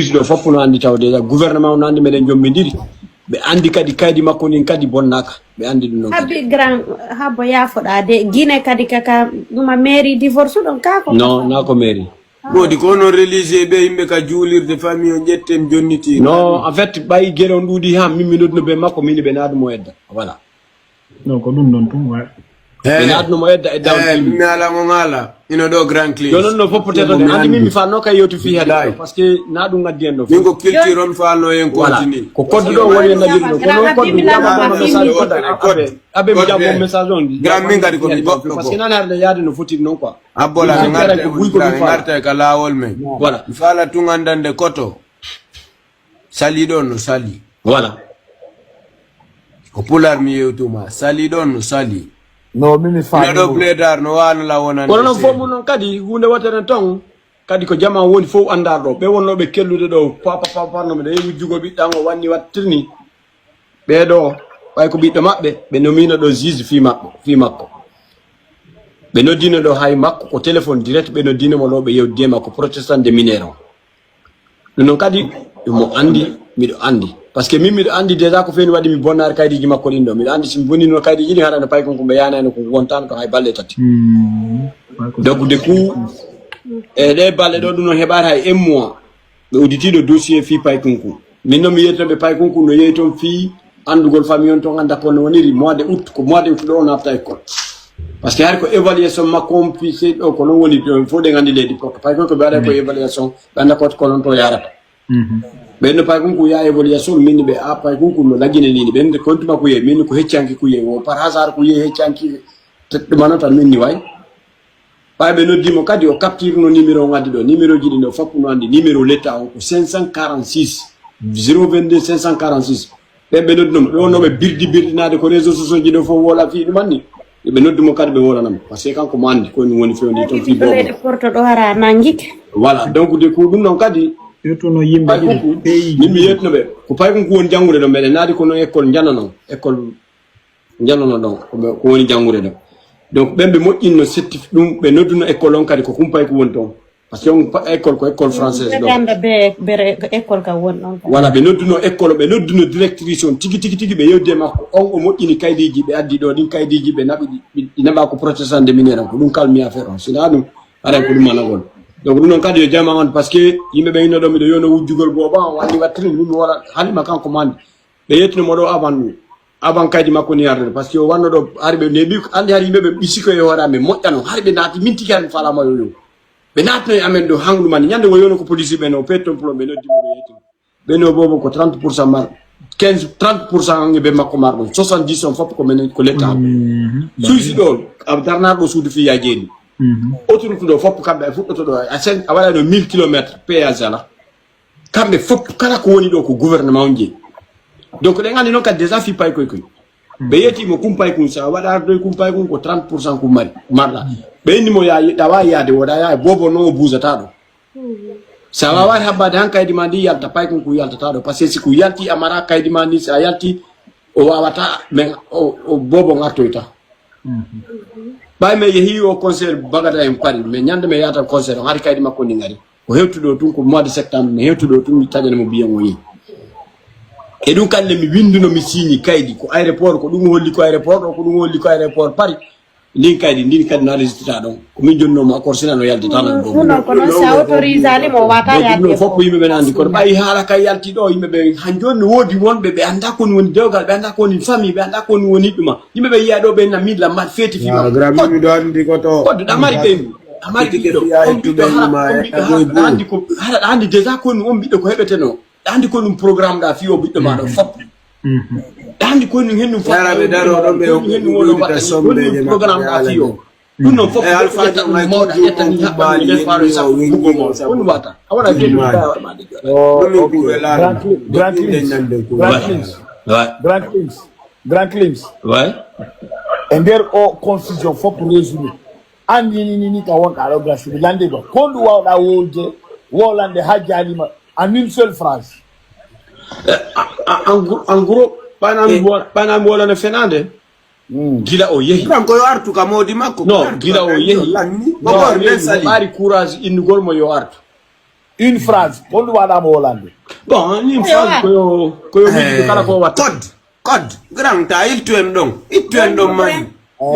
do fofu no andi tawde gouvernement no andi meden jommidiri be andi kadi kaydi makko nin kadi bonnaka be andi dum non habbi grand habbo yafoda de guine kadi kaka duma mairie divorce don kako non na ko mairie bodi ko non religieux be yimbe ka juulirde famille on jettem jonniti non en fait bay gere on dudi ha mimmi nodno be makko mini be naadu mo edda voilà non ko dum non tum wa be naadu mo edda e daw mi ala mo ngala ino do grand clean non non fo peut-être andi mimi fa no kay yotu fi hada parce que naadu ngaddi en do mingo culture on fa no en continue ko code do woni na dirno ko non code jama message code abe mi jamo message on grand min gadi ko mi goddo parce que nan harde yaade no foti non quoi abola ngarte ka lawol men voilà fala tungandande koto sali don no sali voilà ko pular mi yewtuma sali don no sali no mimi fa do bledar no wan la wonande ko non fomu non kadi hunde watere ton kadi ko jama woni fo andardo be wonnobe kellude do papa no be wujjugo biddango wanni wattirni be do way ko biddo mabbe be nomina do juge fi makko be noddino do hay makko ko téléphone direct be noddino mo lobe yewde makko protestant de minero non kadi mo andi mido andi parce que mimi andi déjà ko feni wadi mi bonnar kaydiji makko lindo mi andi sim bonino kaydiji ni harana pay kon ko be yana ko wontan ko hay balle tati donc de coup les balle do dum no hebar hay un mois be auditi do dossier fi pay konku minno mi yeto be pay konku no yeto fi andugol famille on to anda ko no woniri mois de août ko mois de août do na tay ko parce que har ko évaluation makko fi c'est ko no woni fo de ngandi ledi ko pay konku be ada ko évaluation banda ko non to yarata ben pay konku ya évaluation min be a pay konku no lagine ni ben de compte makko ye min ko heccanki ku ye o par hasard ku ye heccanki te manata min ni way pay be no dimo kadi o capture no numéro ngadi do numéro jidi no fakku no andi numéro l'état ko 546 022 546 be no dum do no be birdi naade ko réseaux sociaux jidi fo wola fi dum manni be no dum kadi be wolanam parce que kanko mandi ko ni woni fewndi ton fi bobo porto do hara nangike voilà donc de ko dum non kadi yotono yimbe pays mimi yetno be ko pay ko woni jangude do mede naadi ko no école janano don ko woni jangude do donc bembe moƴƴinno certificat dum be nodduno école on kadi ko kumpay ko won ton parce que on école ko école française do ganda be école ka won non voilà be nodduno école be nodduno directrice on tigi be yewde makko on o moƴƴini kaydiji be addi do din kaydiji be nabi naba ko protestant de minera ko dum kalmi affaire on sina dum ara ko dum managol donc dum non kadi yo jama on parce que yimbe be ino do mi do yono wujjugol boba wandi wattini mi wala halima kanko mandi be yetno modo avant kaydi makko ni yarde parce que o wanno do harbe nebi andi har yimbe be bisiko e horame moƴƴano harbe naati minti kan fala ma yo be natno amen do hanglu man nyande wo yono ko police be no peton pro be no dimo be yeto be no bobo ko 30% mar 30% ngi be makko mar 70 on fop ko men ko l'état suicide ab darna do suudu fi ya jeni autorité do fop kambe fuddoto do a sen a wala no 1000 km péage ala kambe fop kala ko woni do ko gouvernement ngi donc les ngani non ka déjà fi pay koy be yeti mo kumpay kun sa wada do kumpay kun ko 30% ku mari marla be ni mo ya dawa ya de wada ya bobo no buzata do sa wa haba dan kay dimandi yalta pay kun ku yalta do parce que ku yalti amara kay dimandi sa yalti o wawata men o bobo ngatoita bay me yehi o concert bagada en pari me nyande me yata concert har kay dima ko ni ngari o hewtudo tun ko mois de septembre me hewtudo tun tajane mo biyen woni e dum kalle mi winduno mi signi kaydi ko aéroport ko dum holli ko aéroport pari ndin kaydi ndin kadi na résultat don ko min jonno mo accord sina no yalti tan do non ko non sa autorisé ali mo wata yalti no foppo yimbe be nandi ko bay hala kay yalti do yimbe be hanjoni wodi wonbe be anda ko woni dewgal be anda ko woni famille be anda ko woni duma yimbe be yiya do be na midla mat feti fi ma grand mi do andi ko to ko da mari be amari do andi ko andi déjà ko on biddo ko hebeteno andi ko num programme da fi o biddo ma do fop andi ko num hennum fop yarabe daro do be o hennum da sombe je programme da fi o dum non fop alfa ta mo da yetani habba ni def faro sa bugo mo on wata awara be dum da ma di Grand Clims ouais and there all confusion for reason and ni ka won ka rogra shi lande do ko du wa da woje wolande hajjali ma en une seule phrase en gros panam wala na fenande gila o yehi ko yo artu ka modi makko no gila o yehi bari courage in gol mo yo artu Une phrase. Kondu wala mo Hollande. Bon, ni phrase koyo mi kala ko wat. Code. Grand ta il tuem dong. Il tuem dong man.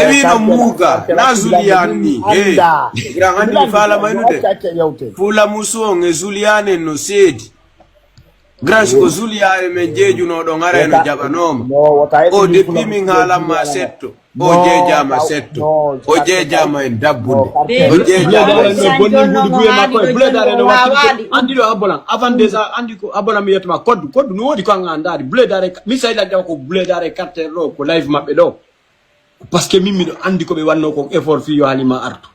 Ebi no muga na Zuliani. Grand andi fala mayude. Fula muso nge Zuliani no sedi. Grand ko Zuliani menjeju no do ngare no jabanom. O de piming hala ma setto. O jeja ma setto. O jeja ma dabbude. O jeja no bonni budi buye makko e bledare no watti. Andi do abolan avant déjà andi ko abolan mi yetma code no wodi ko ngandari bledare mi sayla jaw ko bledare carte ro ko live mabbe do. Parce que mimi do andi ko be wanno ko effort fi yo halima artu.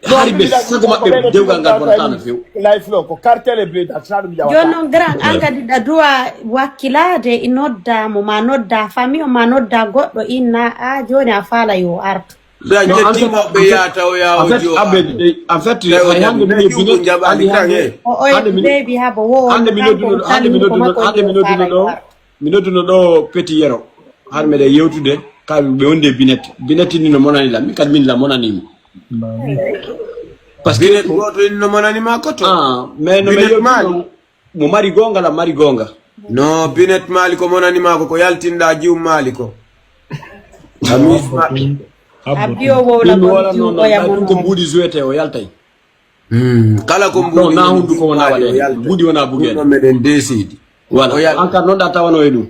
Haribe sago mabbe dewgal ngal bon tan fi. Live lo ko carte le bled asadu mi jaw. Jono grand angadi da droit wakilade inodda mo manodda famille manodda goddo inna a joni a fala yo artu. Da jetti mabbe yata o yawo jo. En fait hande mi bini jabali kange. Baby habo wo. Hande minuto do petit yero. Harme de yewtude ka be wonde binet ni no monani la mi kad min la monani. Parce que goto no monani ma koto. Mais no me mo mari gonga la mari gonga. No binet mali ko monani ma ko yaltinda jiw mali ko. Amis ma. Abio wo la ko ya mo ko mbudi zuete o yaltay. Kala ko mbudi. No na hundu ko wona wale. Mbudi wona bugen. No meden decide. Voilà. Encore non data wano edu.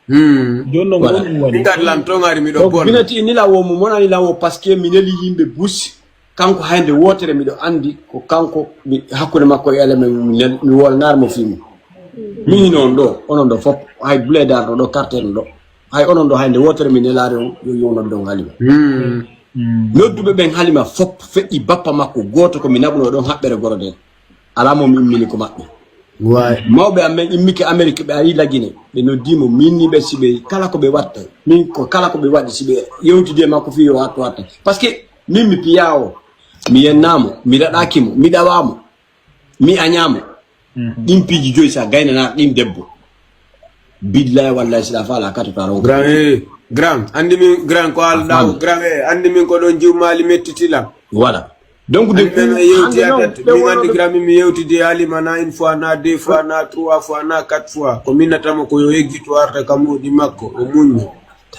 Jonno ngon wadi. Ngat lam tongari mi do bon. Binati ni la wo mo monani la wo parce que mineli yimbe bus kanko hande wotere mi do andi ko kanko mi hakkude makko ele mi wol nar mo fimi. Mi non do onon do fop hay bledar do carte do. Hay onon do hande wotere mi nelare yo yono do halima. Noddube ben halima fop fe'i bappa makko goto ko mi nabuno don habbere gorode. Ala mo mi mini ko mabbe. Mawbe amen immike Amerique be ari lagine be no dimo minni be sibe kala ko be watta min ko kala ko be wadi sibe yewtude makko fi yo watta parce que min mi piyawo mi yennamo mi dadakimo mi dawamo mi anyamo dimpiji joy sa gayna na dim debbo billahi wallahi sila fala katata grand andi min grand ko al daw grand andi min ko don jiwmali mettitila voilà. Donc de mi andi mi yewtide halima na une fois na deux fois na trois fois na quatre fois ko minatamo ko yo eggito arta kamudi makko o munni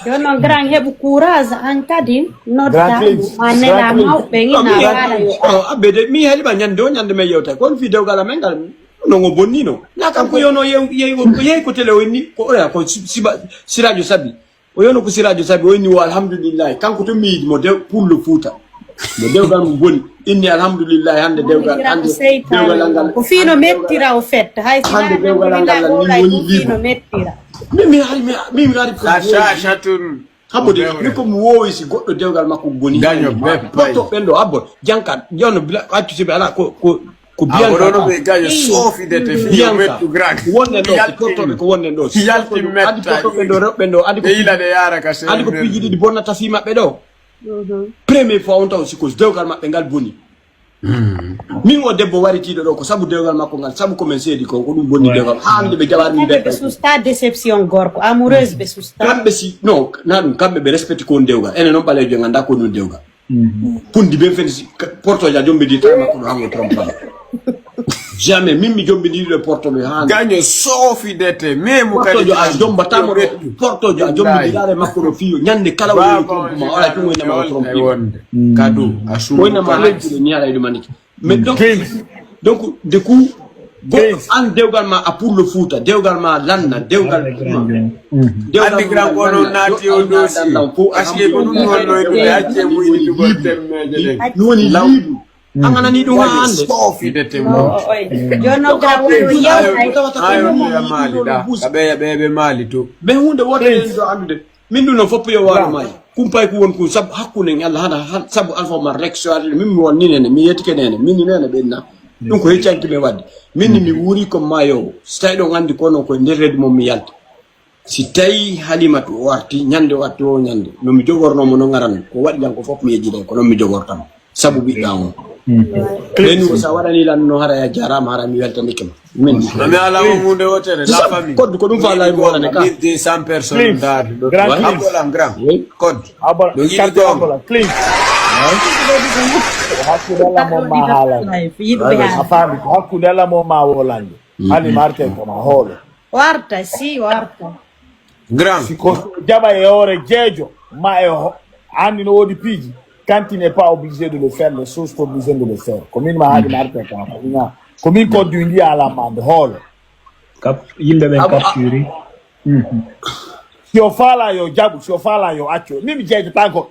jono grand hebu courage an kadi nodda manela mawbe ngina wala yo abede mi haliba nyande me yewta kon fi dewgala mengal no ngo bonnino na kam ko yono yey ko tele woni ko ora ko sirajo sabi o yono ko sirajo sabi woni wa alhamdulillah kanko to mi mo de pour le futa mo dewgal mo boni inni alhamdulillah hande dewgal angal ko fino mettira o fetta hay hande dewgal angal ni fino mettira mi gari shatun habode ni ko mo wowi si goddo dewgal makko boni gaño poto bendo abbo janka jono accu sibe ala ko bianca do be gaño sofi de te fi mettu grand wonne do poto ko wonne do yalti metta poto bendo adi ko ila de yara ka se adi ko piji di bonnata fi mabbe do premier fois on taw sikos dewgal mabbe ngal boni min o debbo wari tido do ko sabu dewgal makko ngal sabu ko men seedi ko dum bonni dewgal hande be jabar mi be susta déception gorko amoureuse be susta kambe si no na dum kambe be respect ko dewgal ene non bale jo nganda ko non dewgal pundi be fen porto ja jombe di tay makko do hango trompa jamais mimi jombe di le porto be hande gaño sofi dete memo kadi jo a jomba tamo porto jo a jombe di dare makko do fiyo nyande kala woni trompa wala to wona ma trompa kadu asuma wona ma lentude ni ala maniki mais donc de coup an dewgal ma a pour le foot dewgal ma lanna dewgal andi grand ko non nati o dosi aske ko dum wonno e acce muy dugo temmeje de woni libre angana ni dum hande sofi de temmo jono grabo yaw ayo mali da be mali to be hunde wote do andude min dum no foppo yo wala may kumpay ko won ko sab hakkune Allah hada sabu alfa mar lecture min won ni nene mi yetike nene min ni nene benna dum ko heccanki be wadde min mi wuri ko mayo stay do ngandi kono ko nderred mom mi yalta si tay halimatu warti nyande watto o nyande no mi jogorno mo no ngaran ko wadi janko fop mi yejide ko non mi jogortam sabu bi dawo beni ko sa wadani lan no hara ya jaram hara mi welta nikem min me ala mo munde wotere la famille code ko dum fa lay mo wala ne ka 100 personnes dar grand code abala clean hakudala mo mahala afami hakudala mo mawolande ani marte kama holo warta si warta Grand siko jaba e ore jejo ma e ani no wodi piji quand il n'est pas obligé de le faire les choses sont obligées de le faire comme il m'a dit marte kama comme il code du à la mande holo yimbe ben capturé si o fala yo jabu si o fala yo acho mimi jejo tanko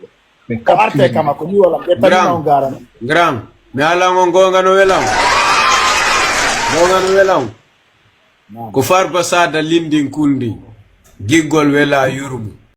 marte kama ko ni wala betani ngara Grand me ala ngonga no welang ko far basada lindin kundi gigol wela yurum